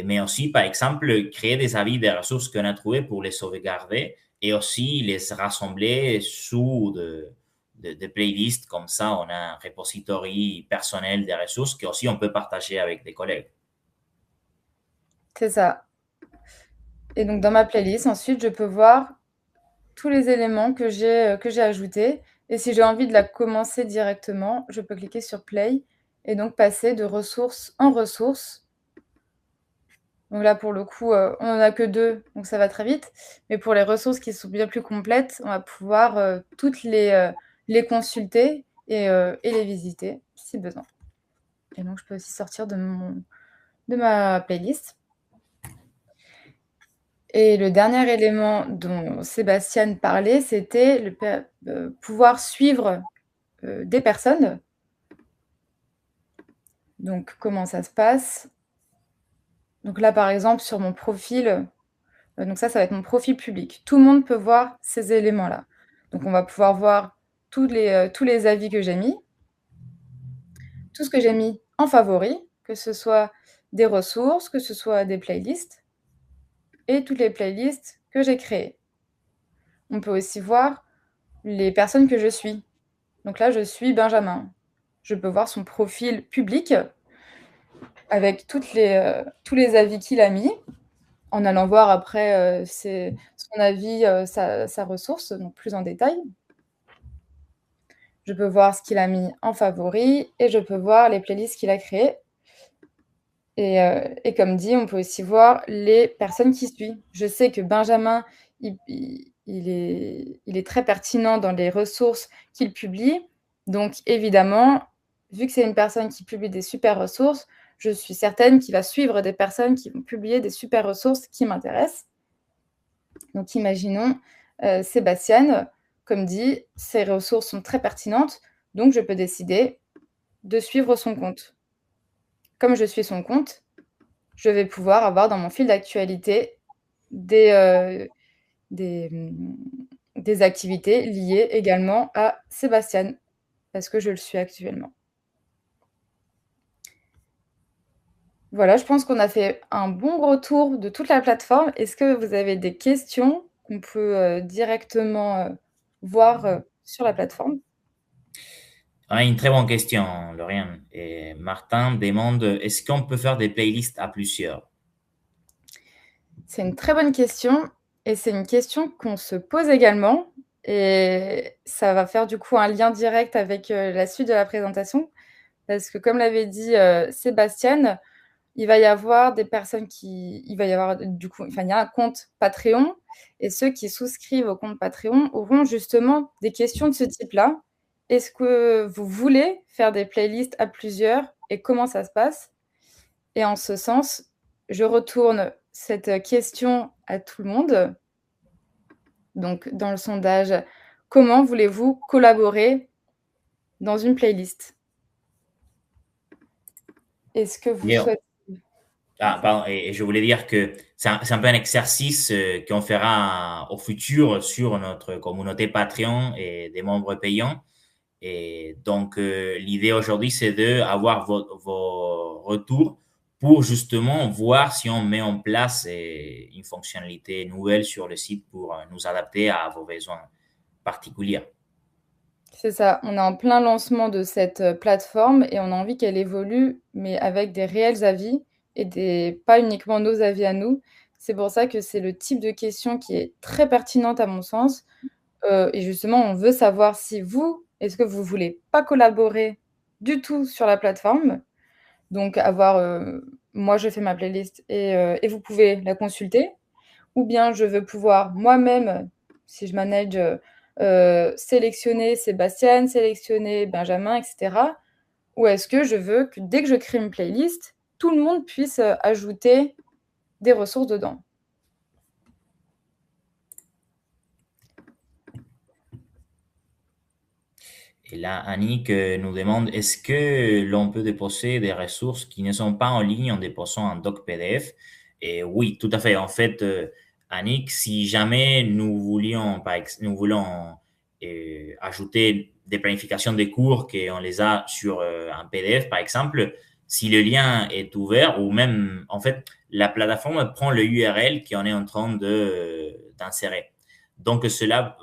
mais aussi, par exemple, créer des avis des ressources qu'on a trouvées pour les sauvegarder et aussi les rassembler sous de playlists. Comme ça, on a un repository personnel des ressources qu'aussi on peut partager avec des collègues. c'est ça. Et donc, dans ma playlist, ensuite, je peux voir tous les éléments que j'ai ajoutés. Et si j'ai envie de la commencer directement, je peux cliquer sur Play et donc passer de ressource en ressource. Donc là, pour le coup, on n'en a que 2, donc ça va très vite. Mais pour les ressources qui sont bien plus complètes, on va pouvoir toutes les consulter et les visiter si besoin. Et donc, je peux aussi sortir de ma playlist. Et le dernier élément dont Sébastien parlait, c'était pouvoir suivre des personnes. Donc, comment ça se passe? Donc là, par exemple, sur mon profil, donc ça va être mon profil public. Tout le monde peut voir ces éléments-là. Donc, on va pouvoir voir tous les avis que j'ai mis, tout ce que j'ai mis en favori, que ce soit des ressources, que ce soit des playlists, et toutes les playlists que j'ai créées. On peut aussi voir les personnes que je suis. Donc là, je suis Benjamin. Je peux voir son profil public avec tous les avis qu'il a mis, en allant voir après son avis, sa ressource, donc plus en détail. Je peux voir ce qu'il a mis en favori et je peux voir les playlists qu'il a créées. Et comme dit, on peut aussi voir les personnes qui suivent. Je sais que Benjamin, il est très pertinent dans les ressources qu'il publie. Donc évidemment, vu que c'est une personne qui publie des super ressources, je suis certaine qu'il va suivre des personnes qui vont publier des super ressources qui m'intéressent. Donc imaginons Sébastien, comme dit, ses ressources sont très pertinentes, donc je peux décider de suivre son compte. Comme je suis son compte, je vais pouvoir avoir dans mon fil d'actualité des activités liées également à Sébastien, parce que je le suis actuellement. Voilà, je pense qu'on a fait un bon gros tour de toute la plateforme. Est-ce que vous avez des questions qu'on peut directement voir sur la plateforme? Une très bonne question, Lauriane. Et Martin demande, est-ce qu'on peut faire des playlists à plusieurs? C'est une très bonne question et c'est une question qu'on se pose également et ça va faire du coup un lien direct avec la suite de la présentation parce que comme l'avait dit Sébastien, il va y avoir des personnes il va y avoir du coup, enfin il y a un compte Patreon et ceux qui souscrivent au compte Patreon auront justement des questions de ce type-là. Est-ce que vous voulez faire des playlists à plusieurs et comment ça se passe? Et en ce sens, je retourne cette question à tout le monde. Donc, dans le sondage, comment voulez-vous collaborer dans une playlist? Est-ce que vous souhaitez... Pardon, et je voulais dire que c'est un peu un exercice qu'on fera au futur sur notre communauté Patreon et des membres payants. Et donc, l'idée aujourd'hui, c'est d'avoir vos retours pour justement voir si on met en place une fonctionnalité nouvelle sur le site pour nous adapter à vos besoins particuliers. C'est ça, on est en plein lancement de cette plateforme et on a envie qu'elle évolue, mais avec des réels avis et pas uniquement nos avis à nous. C'est pour ça que c'est le type de question qui est très pertinente à mon sens. Et justement, on veut savoir si est-ce que vous voulez pas collaborer du tout sur la plateforme? Donc moi je fais ma playlist et vous pouvez la consulter. Ou bien je veux pouvoir moi-même, si je manage sélectionner Sébastien, sélectionner Benjamin, etc. Ou est-ce que je veux que dès que je crée une playlist, tout le monde puisse ajouter des ressources dedans? Et là, Annick nous demande, est-ce que l'on peut déposer des ressources qui ne sont pas en ligne en déposant un doc PDF? Et oui, tout à fait. En fait, Annick, si jamais nous voulons ajouter des planifications des cours qu'on les a sur un PDF, par exemple, si le lien est ouvert ou même, en fait, la plateforme prend le URL qu'on est en train d'insérer. Donc, cela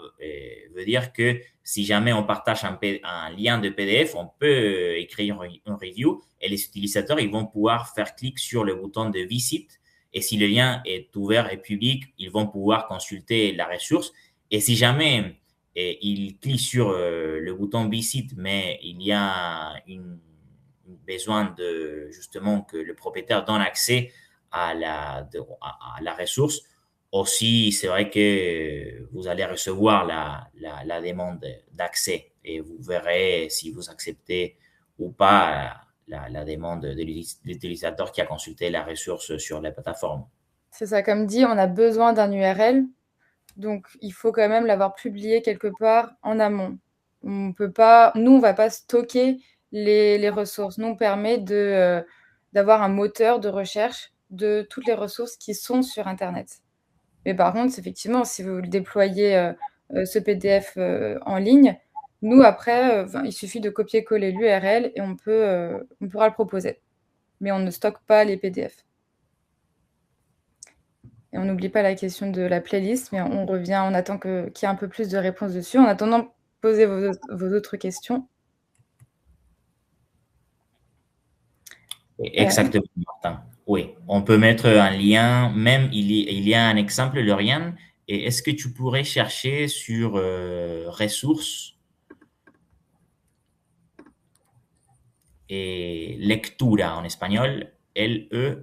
veut dire que si jamais on partage un lien de PDF, on peut écrire une review et les utilisateurs ils vont pouvoir faire clic sur le bouton de visite. Et si le lien est ouvert et public, ils vont pouvoir consulter la ressource. Et si jamais ils cliquent sur le bouton visite, mais il y a besoin de justement que le propriétaire donne accès à la ressource, aussi, c'est vrai que vous allez recevoir la demande d'accès et vous verrez si vous acceptez ou pas la demande de l'utilisateur qui a consulté la ressource sur la plateforme. C'est ça, comme dit, on a besoin d'un URL, donc il faut quand même l'avoir publié quelque part en amont. On peut pas, nous, on va pas stocker les ressources. Nous, on permet d'avoir un moteur de recherche de toutes les ressources qui sont sur Internet. Mais par contre, effectivement, si vous déployez ce PDF en ligne, nous, après, il suffit de copier-coller l'URL et on pourra le proposer. Mais on ne stocke pas les PDF. Et on n'oublie pas la question de la playlist, mais on revient, on attend qu'il y ait un peu plus de réponses dessus. En attendant, posez vos autres questions. Exactement, Martin. Oui, on peut mettre un lien, même il y a un exemple, Lauriane, et est-ce que tu pourrais chercher sur ressources et lectura en espagnol, Lectura.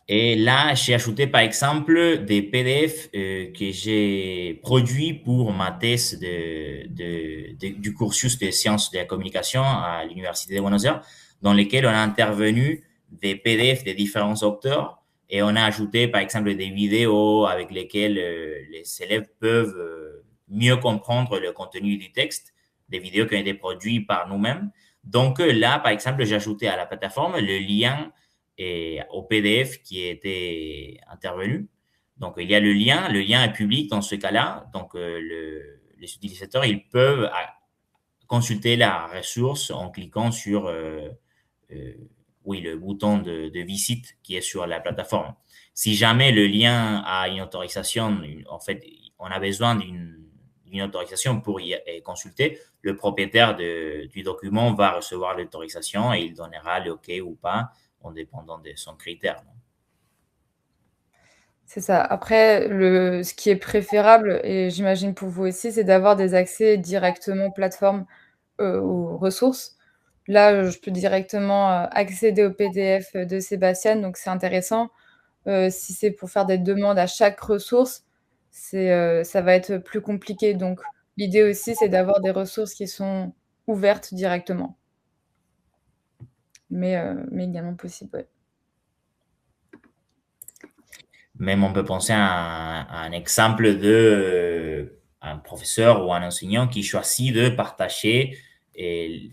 Et là, j'ai ajouté par exemple des PDF que j'ai produits pour ma thèse du cursus de sciences de la communication à l'Université de Buenos Aires, dans lesquels on a intervenu des PDF de différents auteurs et on a ajouté par exemple des vidéos avec lesquelles les élèves peuvent mieux comprendre le contenu du texte, des vidéos qui ont été produites par nous-mêmes. Donc là, par exemple, j'ai ajouté à la plateforme le lien au PDF qui était intervenu. Donc, il y a le lien est public dans ce cas-là. Donc, les utilisateurs, ils peuvent consulter la ressource en cliquant sur oui, le bouton de visite qui est sur la plateforme. Si jamais le lien a une autorisation, en fait, on a besoin d'une autorisation pour y consulter, le propriétaire du document va recevoir l'autorisation et il donnera le OK ou pas en dépendant de son critère. C'est ça. Après, ce qui est préférable, et j'imagine pour vous aussi, c'est d'avoir des accès directement plateforme aux ressources. Là, je peux directement accéder au PDF de Sébastien, donc c'est intéressant. Si c'est pour faire des demandes à chaque ressource, ça va être plus compliqué. Donc, l'idée aussi, c'est d'avoir des ressources qui sont ouvertes directement. Mais également possible, ouais. Même on peut penser à un exemple de un professeur ou un enseignant qui choisit de partager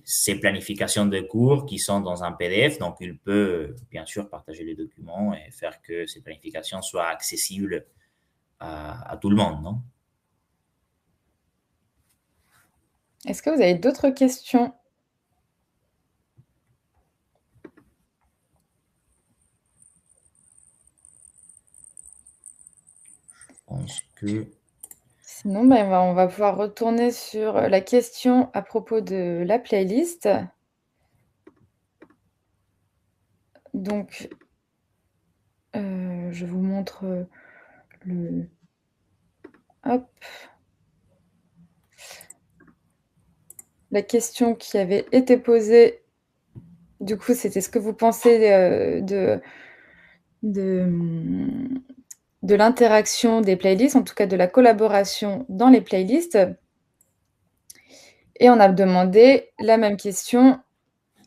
ses planifications de cours qui sont dans un PDF. Donc, il peut bien sûr partager les documents et faire que ces planifications soient accessibles à tout le monde, non? Est-ce que vous avez d'autres questions? Je pense que Sinon, on va pouvoir retourner sur la question à propos de la playlist. Donc, je vous montre hop. La question qui avait été posée, du coup, c'était: «Est-ce que vous pensez de l'interaction des playlists, en tout cas de la collaboration dans les playlists. Et on a demandé la même question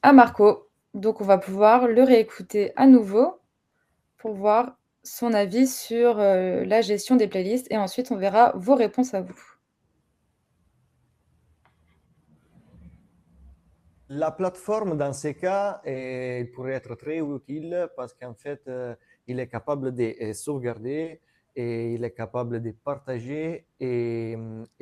à Marco. Donc on va pouvoir le réécouter à nouveau pour voir son avis sur la gestion des playlists et ensuite on verra vos réponses à vous. La plateforme, dans ces cas, elle pourrait être très utile parce qu'en fait, il est capable de sauvegarder et il est capable de partager et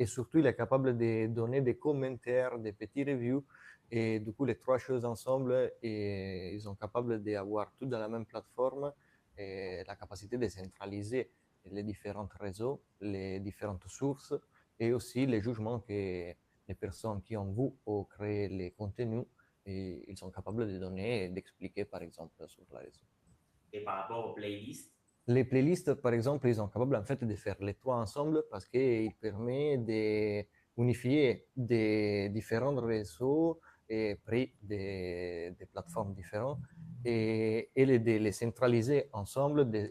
surtout, il est capable de donner des commentaires, des petits reviews. Et du coup, les trois choses ensemble, et ils sont capables d'avoir tout dans la même plateforme et la capacité de centraliser les différents réseaux, les différentes sources et aussi les jugements que les personnes qui ont vu ou créé les contenus, et ils sont capables de donner et d'expliquer, par exemple, sur la réseau. Et par rapport aux playlists? Les playlists, par exemple, ils sont capables en fait de faire les trois ensemble parce qu'ils permettent d'unifier des différents réseaux et pris des plateformes différentes et de les centraliser ensemble, de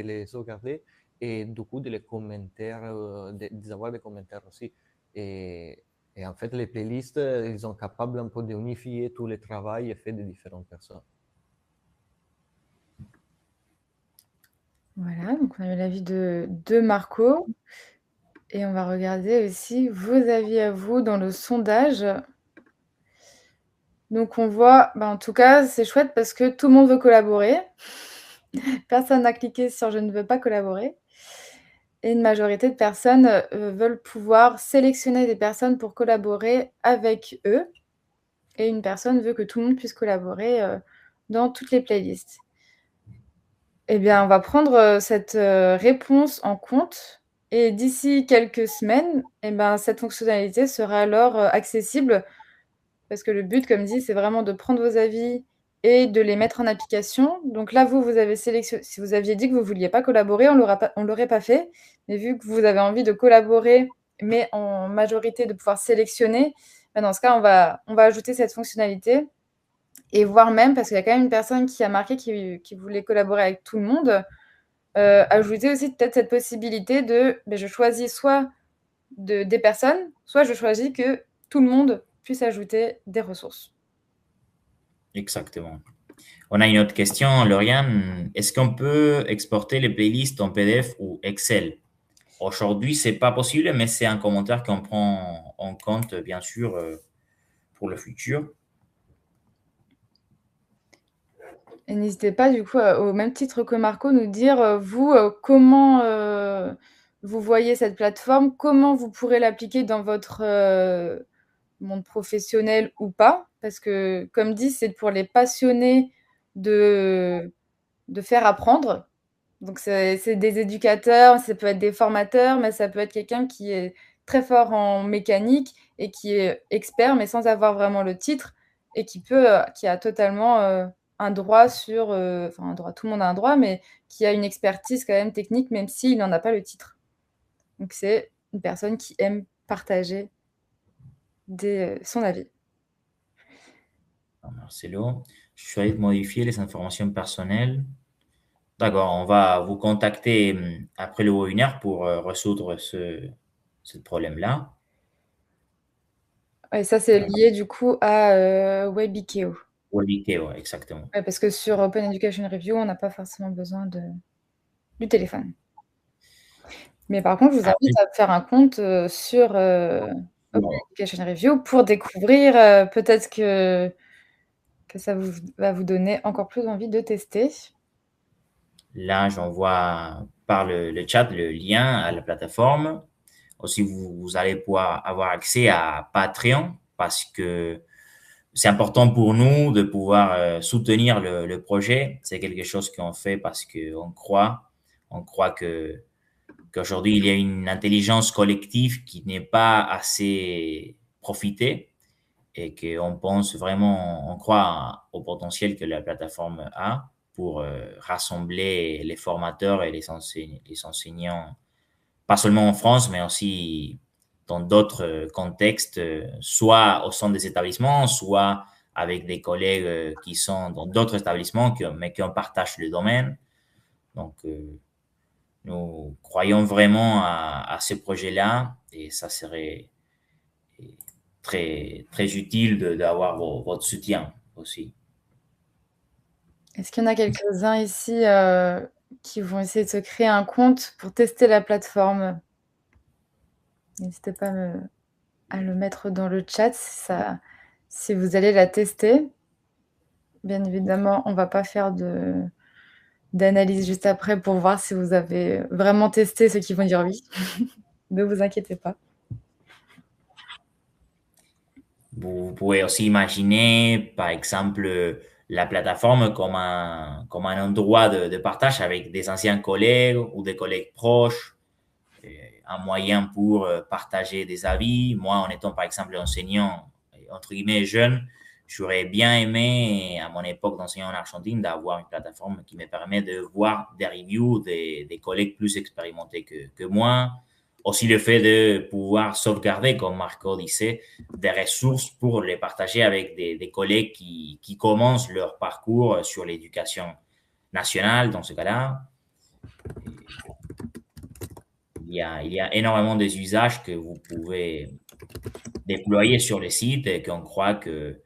les sauvegarder et du coup de les commentaires, d'avoir des commentaires aussi. Et en fait, les playlists, ils sont capables un peu d'unifier tout le travail fait de différentes personnes. Voilà, donc on a eu l'avis de Marco. Et on va regarder aussi vos avis à vous dans le sondage. Donc on voit, en tout cas, c'est chouette parce que tout le monde veut collaborer. Personne n'a cliqué sur « Je ne veux pas collaborer ». Et une majorité de personnes veulent pouvoir sélectionner des personnes pour collaborer avec eux. Et une personne veut que tout le monde puisse collaborer dans toutes les playlists. Eh bien, on va prendre cette réponse en compte. Et d'ici quelques semaines, cette fonctionnalité sera alors accessible. Parce que le but, comme dit, c'est vraiment de prendre vos avis et de les mettre en application. Donc là, vous avez sélectionné. Si vous aviez dit que vous ne vouliez pas collaborer, on ne l'aurait pas fait. Mais vu que vous avez envie de collaborer, mais en majorité de pouvoir sélectionner, dans ce cas, on va ajouter cette fonctionnalité. Et voire même, parce qu'il y a quand même une personne qui a marqué qui voulait collaborer avec tout le monde, ajouter aussi peut-être cette possibilité de je choisis soit des personnes, soit je choisis que tout le monde puisse ajouter des ressources. Exactement. On a une autre question, Lauriane. Est-ce qu'on peut exporter les playlists en PDF ou Excel? Aujourd'hui, c'est pas possible, mais c'est un commentaire qu'on prend en compte, bien sûr, pour le futur. Et n'hésitez pas, du coup, au même titre que Marco, nous dire, vous, comment vous voyez cette plateforme, comment vous pourrez l'appliquer dans votre monde professionnel ou pas. Parce que, comme dit, c'est pour les passionnés de faire apprendre. Donc, c'est des éducateurs, ça peut être des formateurs, mais ça peut être quelqu'un qui est très fort en mécanique et qui est expert, mais sans avoir vraiment le titre, et qui a totalement un droit sur, un droit, tout le monde a un droit, mais qui a une expertise quand même technique, même s'il n'en a pas le titre. Donc, c'est une personne qui aime partager son avis. Marcelo, je souhaite modifier les informations personnelles. D'accord, on va vous contacter après le webinaire pour résoudre ce problème-là. Et ça, c'est lié du coup à WebIKEO. WebIKEO, exactement. Ouais, parce que sur Open Education Review, on n'a pas forcément besoin du téléphone. Mais par contre, je vous invite à faire un compte sur Open Education Review pour découvrir peut-être que ça va vous donner encore plus envie de tester. Là, j'envoie par le chat le lien à la plateforme. Aussi, vous allez pouvoir avoir accès à Patreon parce que c'est important pour nous de pouvoir soutenir le projet. C'est quelque chose qu'on fait parce qu'on croit qu'aujourd'hui, il y a une intelligence collective qui n'est pas assez profitée et qu'on pense vraiment, on croit au potentiel que la plateforme a pour rassembler les formateurs et les enseignants, pas seulement en France, mais aussi dans d'autres contextes, soit au sein des établissements, soit avec des collègues qui sont dans d'autres établissements, mais qui en partagent le domaine. Donc, Nous croyons vraiment à ce projet-là et ça serait très, très utile d'avoir votre soutien aussi. Est-ce qu'il y en a quelques-uns ici qui vont essayer de se créer un compte pour tester la plateforme? N'hésitez pas à le mettre dans le chat si vous allez la tester. Bien évidemment, on ne va pas faire d'analyse juste après pour voir si vous avez vraiment testé ceux qui vont dire oui. Ne vous inquiétez pas. Vous pouvez aussi imaginer, par exemple, la plateforme comme un endroit de partage avec des anciens collègues ou des collègues proches, un moyen pour partager des avis. Moi, en étant par exemple enseignant, entre guillemets, jeune, j'aurais bien aimé, à mon époque d'enseignant en Argentine, d'avoir une plateforme qui me permet de voir des reviews des collègues plus expérimentés que moi. Aussi le fait de pouvoir sauvegarder, comme Marco disait, des ressources pour les partager avec des collègues qui commencent leur parcours sur l'éducation nationale, dans ce cas-là. Il y a énormément des usages que vous pouvez déployer sur le site et qu'on croit que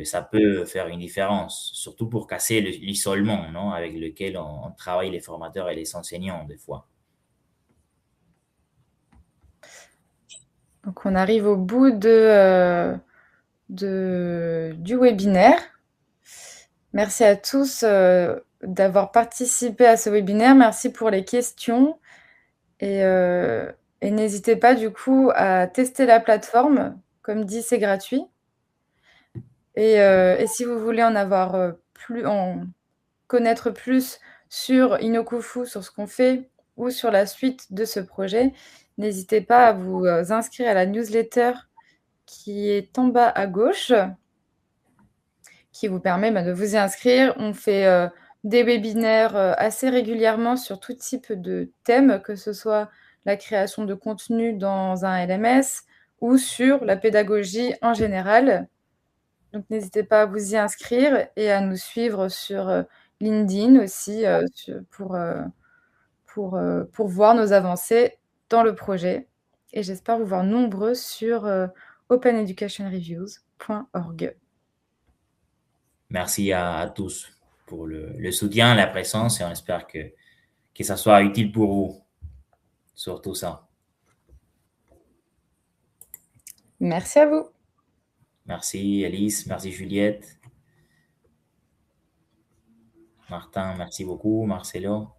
ça peut faire une différence, surtout pour casser l'isolement, non, avec lequel on travaille les formateurs et les enseignants des fois. Donc, on arrive au bout du webinaire. Merci à tous d'avoir participé à ce webinaire. Merci pour les questions. Et n'hésitez pas du coup à tester la plateforme. Comme dit, c'est gratuit. Et si vous voulez en connaître plus sur Inokufu, sur ce qu'on fait ou sur la suite de ce projet, n'hésitez pas à vous inscrire à la newsletter qui est en bas à gauche, qui vous permet de vous y inscrire. On fait des webinaires assez régulièrement sur tout type de thèmes, que ce soit la création de contenu dans un LMS ou sur la pédagogie en général. Donc, n'hésitez pas à vous y inscrire et à nous suivre sur LinkedIn aussi pour voir nos avancées dans le projet. Et j'espère vous voir nombreux sur openeducationreviews.org. Merci à tous pour le soutien, la présence et on espère que ça soit utile pour vous, surtout ça. Merci à vous. Merci Elise, merci Juliette. Martin, merci beaucoup. Marcelo.